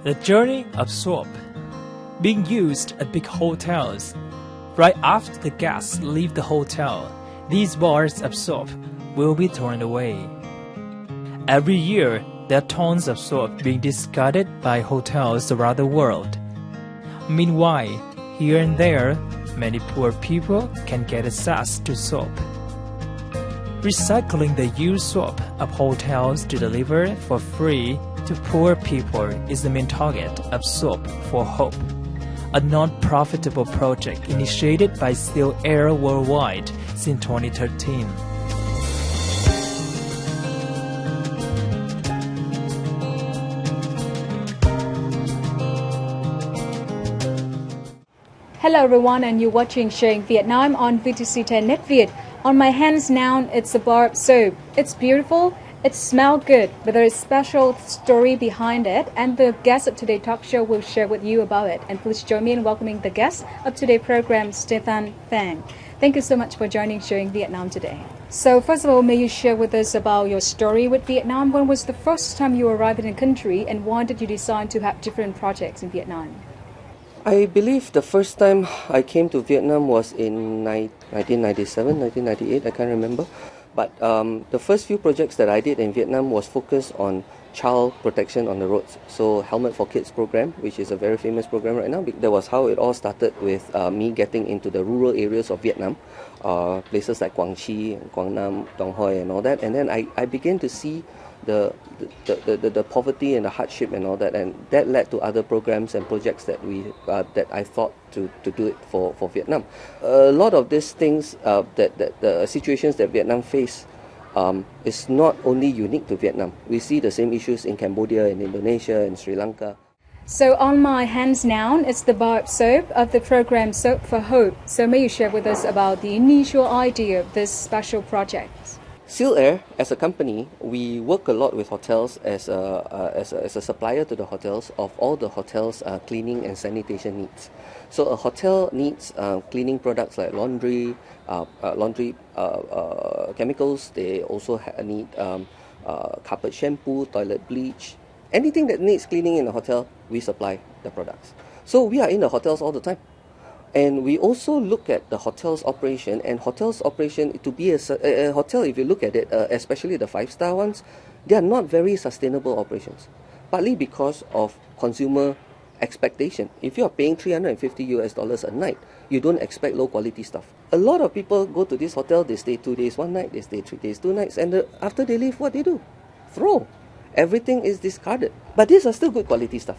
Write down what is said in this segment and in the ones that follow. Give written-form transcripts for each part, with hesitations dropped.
The journey of soap, being used at big hotels. Right after the guests leave the hotel, these bars of soap will be thrown away. Every year, there are tons of soap being discarded by hotels around the world. Meanwhile, here and there, many poor people can get access to soap. Recycling the used soap of hotels to deliver for free to poor people is the main target of Soap for Hope, a non-profitable project initiated by Still Air Worldwide since 2013. Hello everyone, and you're watching Sharing Vietnam on VTC10 NetViet. On my hands now, it's a bar of soap. It's beautiful, it smells good, but there is a special story behind it, and the guest of today's talk show will share with you about it. And please join me in welcoming the guest of today's program, Stefan Phang. Thank you so much for joining Sharing Vietnam today. So first of all, may you share with us about your story with Vietnam? When was the first time you arrived in the country, and why did you decide to have different projects in Vietnam? I believe the first time I came to Vietnam was in 1997, 1998, I can't remember. But the first few projects that I did in Vietnam was focused on child protection on the roads. So Helmet for Kids program, which is a very famous program right now. That was how it all started, with me getting into the rural areas of Vietnam, places like Quang Tri, Quang Nam, Dong Hoi and all that. And then I began to see the poverty and the hardship and all that, and that led to other programs and projects that that I thought to do it for Vietnam. A lot of these things, that the situations that Vietnam face, is not only unique to Vietnam. We see the same issues in Cambodia, in Indonesia, and Sri Lanka. So on my hands now, it's the bar of soap of the program Soap for Hope. So may you share with us about the initial idea of this special project? Still Air, as a company, we work a lot with hotels as a supplier to the hotels of all the hotels' cleaning and sanitation needs. So a hotel needs cleaning products like laundry chemicals. They also need carpet shampoo, toilet bleach. Anything that needs cleaning in a hotel, we supply the products. So we are in the hotels all the time. And we also look at the hotel's operation, and hotel's operation, to be a hotel, if you look at it, especially the 5-star ones, they are not very sustainable operations. Partly because of consumer expectation. If you are paying $350 a night, you don't expect low quality stuff. A lot of people go to this hotel, they stay 2 days, 1 night, they stay 3 days, 2 nights, and after they leave, what they do? Throw. Everything is discarded. But these are still good quality stuff.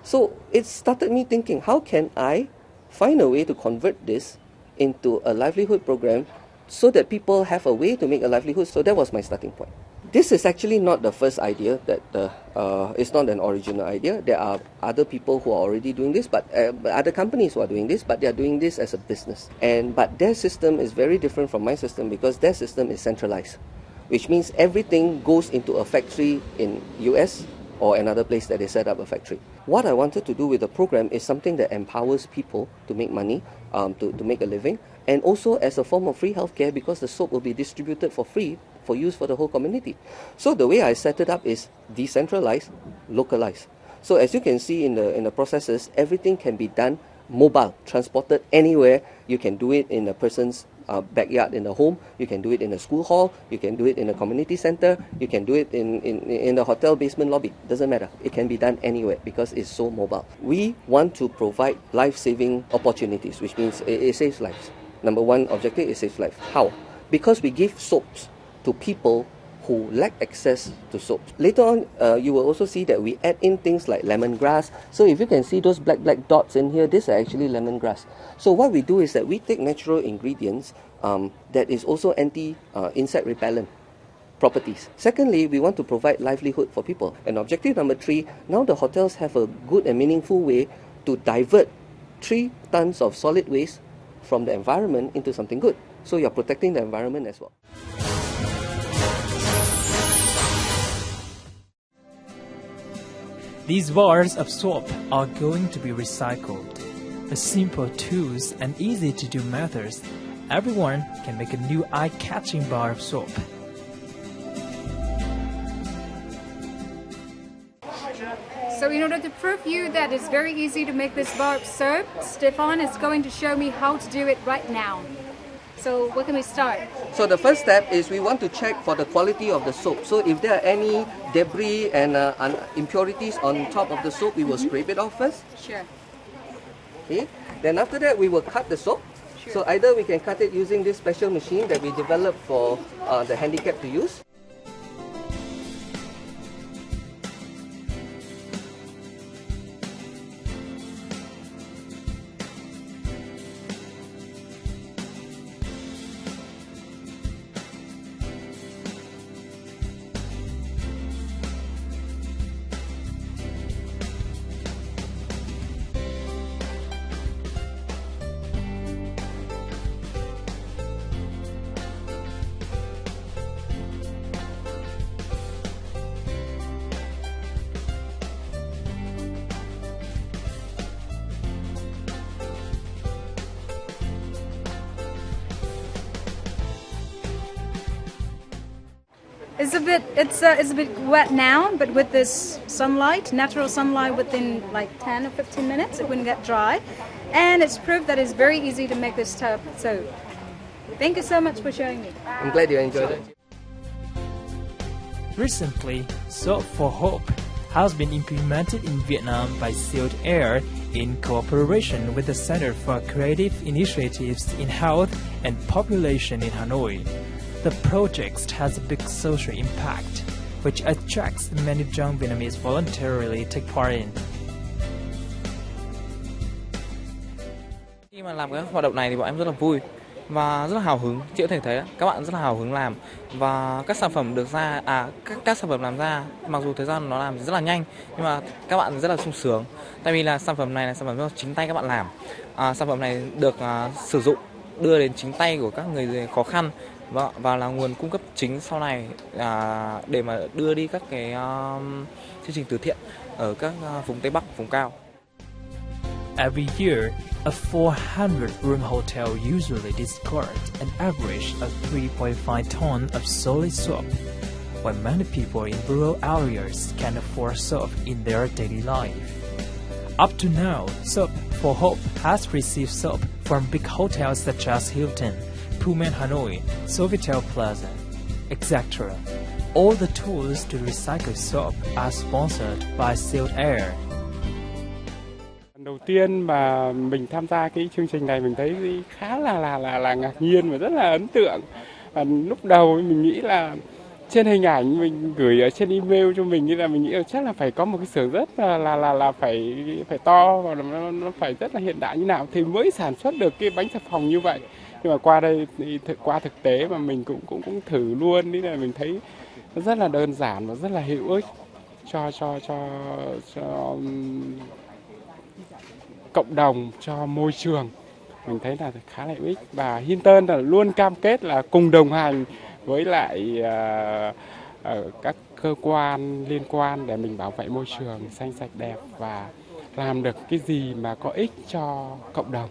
So it started me thinking, how can I find a way to convert this into a livelihood program so that people have a way to make a livelihood. So that was my starting point. This is actually not the first idea, it's not an original idea. There are other people who are already doing this, but other companies who are doing this, but they are doing this as a business. But their system is very different from my system, because their system is centralized, which means everything goes into a factory in US or another place that they set up a factory. What I wanted to do with the program is something that empowers people to make money, to make a living, and also as a form of free healthcare, because the soap will be distributed for free for use for the whole community. So the way I set it up is decentralized, localized. So as you can see in the processes, everything can be done mobile, transported anywhere. You can do it in a person's backyard in the home, you can do it in a school hall, you can do it in a community center, you can do it in the hotel basement lobby. Doesn't matter. It can be done anywhere because it's so mobile. We want to provide life-saving opportunities, which means it saves lives. Number one objective is save life. How? Because we give soaps to people who lack access to soaps. Later on, you will also see that we add in things like lemongrass. So if you can see those black dots in here, these are actually lemongrass. So what we do is that we take natural ingredients that is also anti-insect repellent properties. Secondly, we want to provide livelihood for people. And objective number 3, now the hotels have a good and meaningful way to divert 3 tons of solid waste from the environment into something good. So you're protecting the environment as well. These bars of soap are going to be recycled. With simple tools and easy-to-do methods, everyone can make a new eye-catching bar of soap. So in order to prove you that it's very easy to make this bar of soap, Stefan is going to show me how to do it right now. So where can we start? So the first step is we want to check for the quality of the soap. So if there are any debris and impurities on top of the soap, we will scrape it off first. Sure. Okay. Then after that, we will cut the soap. Sure. So either we can cut it using this special machine that we developed for the handicapped to use. It's a bit wet now, but with this sunlight, natural sunlight, within like 10 or 15 minutes, it wouldn't get dry. And it's proof that it's very easy to make this type of soap. Thank you so much for showing me. I'm glad you enjoyed it. Recently, Soap for Hope has been implemented in Vietnam by Sealed Air in cooperation with the Center for Creative Initiatives in Health and Population in Hanoi. The project has a big social impact, which attracts many young Vietnamese voluntarily take part in. Khi mà làm cái hoạt động này thì bọn em rất là vui và rất là hào hứng. Chị có thể thấy các bạn rất là hào hứng làm và các sản phẩm được ra các sản phẩm làm ra mặc dù thời gian nó làm rất là nhanh nhưng mà các bạn rất là sung sướng. Tại vì là sản phẩm này là sản phẩm do chính tay các bạn làm. Sản phẩm này được sử dụng đưa đến chính tay của các người khó khăn và là nguồn cung cấp chính sau này để mà đưa đi các cái chương trình từ thiện ở các vùng Tây Bắc, vùng cao. Every year, a 400-room hotel usually discards an average of 3.5 tons of solid soap, while many people in rural areas can afford soap in their daily life. Up to now, Soap for Hope has received soap from big hotels such as Hilton, Pullman Hanoi, Sofitel Plaza, etc. All the tools to recycle soap are sponsored by Sealed Air. Đầu tiên mà mình tham gia cái chương trình này mình thấy khá là ngạc nhiên và rất là ấn tượng. Lúc đầu mình nghĩ là trên hình ảnh mình gửi ở trên email cho mình, như là mình nghĩ là chắc là phải có một cái xưởng rất là phải to và nó phải rất là hiện đại như nào thì mới sản xuất được cái bánh xà phòng như vậy. Nhưng mà qua đây qua thực tế mà mình cũng thử luôn, nên là mình thấy nó rất là đơn giản và rất là hữu ích cho cộng đồng, cho môi trường. Mình thấy là khá là hữu ích và Hinton là luôn cam kết là cùng đồng hành với lại các cơ quan liên quan để mình bảo vệ môi trường xanh sạch đẹp và làm được cái gì mà có ích cho cộng đồng.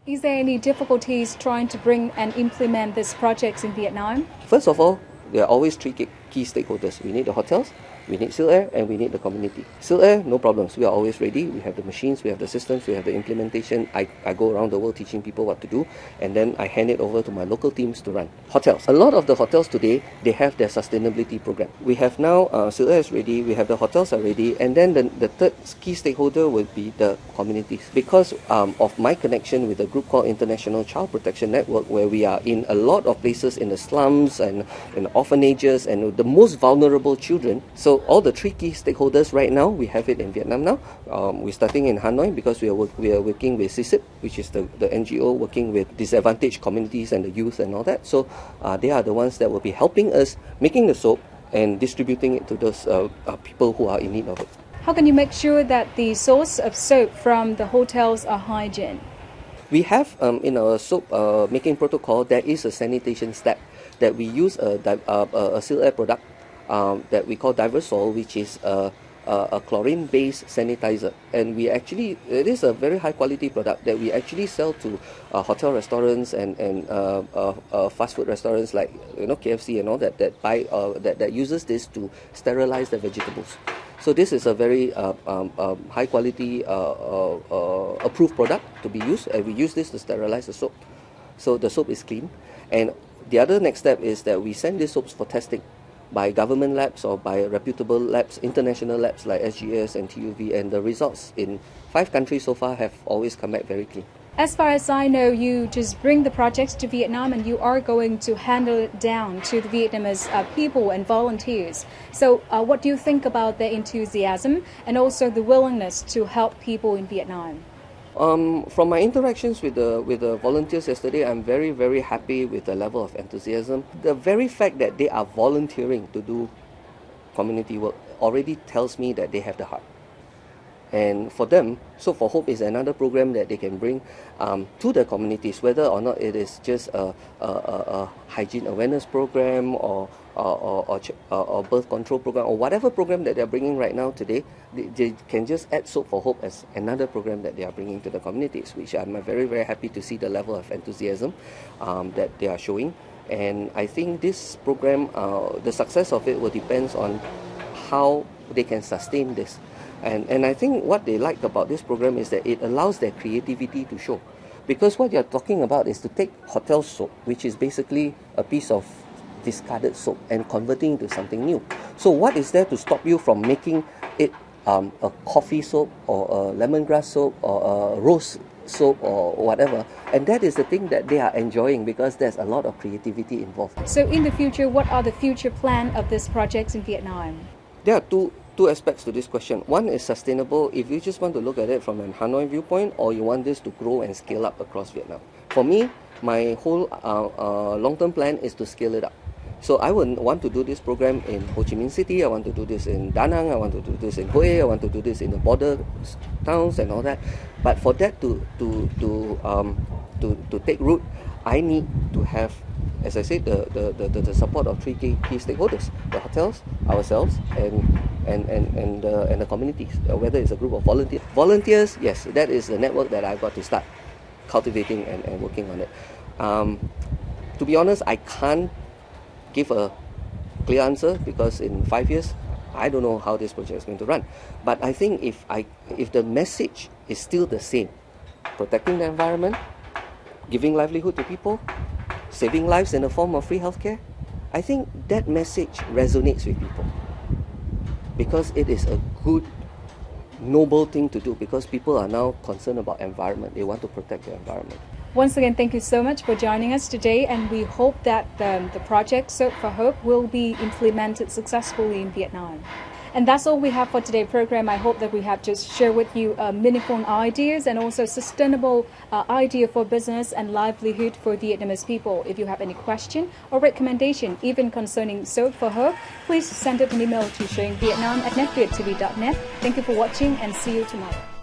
Is there any difficulties trying to bring and implement this project in Vietnam? First of all, there are always three key stakeholders. We need the hotels, we need Sealed Air, and we need the community. Sealed Air, no problems. We are always ready. We have the machines, we have the systems, we have the implementation. I go around the world teaching people what to do, and then I hand it over to my local teams to run. Hotels. A lot of the hotels today, they have their sustainability program. We have now, Sealed Air is ready, we have the hotels are ready, and then the third key stakeholder will be the communities. Because of my connection with a group called International Child Protection Network, where we are in a lot of places in the slums and in orphanages and the most vulnerable children. So all the three key stakeholders right now, we have it in Vietnam now. We're starting in Hanoi because we are working with CICIP, which is the NGO working with disadvantaged communities and the youth and all that. So they are the ones that will be helping us making the soap and distributing it to those people who are in need of it. How can you make sure that the source of soap from the hotels are hygiene? We have in our soap making protocol, there is a sanitation step that we use a Sealed Air product that we call Diversol, which is a a chlorine-based sanitizer, and it is a very high-quality product that we actually sell to hotel restaurants and fast food restaurants like KFC and all that uses this to sterilize the vegetables. So this is a very high-quality approved product to be used, and we use this to sterilize the soap. So the soap is clean, and the other next step is that we send these soaps for testing by government labs or by reputable labs, international labs like SGS and TUV, and the results in 5 countries so far have always come back very clean. As far as I know, you just bring the projects to Vietnam and you are going to handle it down to the Vietnamese people and volunteers. So what do you think about their enthusiasm and also the willingness to help people in Vietnam? From my interactions with the volunteers yesterday, I'm very, very happy with the level of enthusiasm. The very fact that they are volunteering to do community work already tells me that they have the heart. And for them, Soap for Hope is another program that they can bring to the communities, whether or not it is just a hygiene awareness program or birth control program or whatever program that they are bringing right now today. They can just add Soap for Hope as another program that they are bringing to the communities, which I'm very, very happy to see the level of enthusiasm that they are showing. And I think this program, the success of it will depend on how they can sustain this. And I think what they like about this program is that it allows their creativity to show. Because what you're talking about is to take hotel soap, which is basically a piece of discarded soap, and converting it to something new. So what is there to stop you from making it a coffee soap or a lemongrass soap or a rose soap or whatever? And that is the thing that they are enjoying because there's a lot of creativity involved. So in the future, what are the future plans of this project in Vietnam? There are two aspects to this question. One is sustainable, if you just want to look at it from an Hanoi viewpoint, or you want this to grow and scale up across Vietnam. For me, my whole long-term plan is to scale it up. So I would want to do this program in Ho Chi Minh City, I want to do this in Da Nang, I want to do this in Hue, I want to do this in the border towns and all that. But for that to take root, I need to have, as I said, the support of 3 key stakeholders: the hotels, ourselves, and the communities. Whether it's a group of volunteers. Volunteers, yes, that is the network that I've got to start cultivating and working on it. To be honest, I can't give a clear answer because in 5 years, I don't know how this project is going to run. But I think if the message is still the same, protecting the environment, giving livelihood to people, saving lives in the form of free healthcare, I think that message resonates with people because it is a good, noble thing to do because people are now concerned about environment. They want to protect the environment. Once again, thank you so much for joining us today, and we hope that the project Soap for Hope will be implemented successfully in Vietnam. And that's all we have for today's program. I hope that we have just shared with you meaningful ideas and also sustainable idea for business and livelihood for Vietnamese people. If you have any question or recommendation, even concerning Soap for Hope, please send an email to sharingvietnam@netvietTV.net. Thank you for watching and see you tomorrow.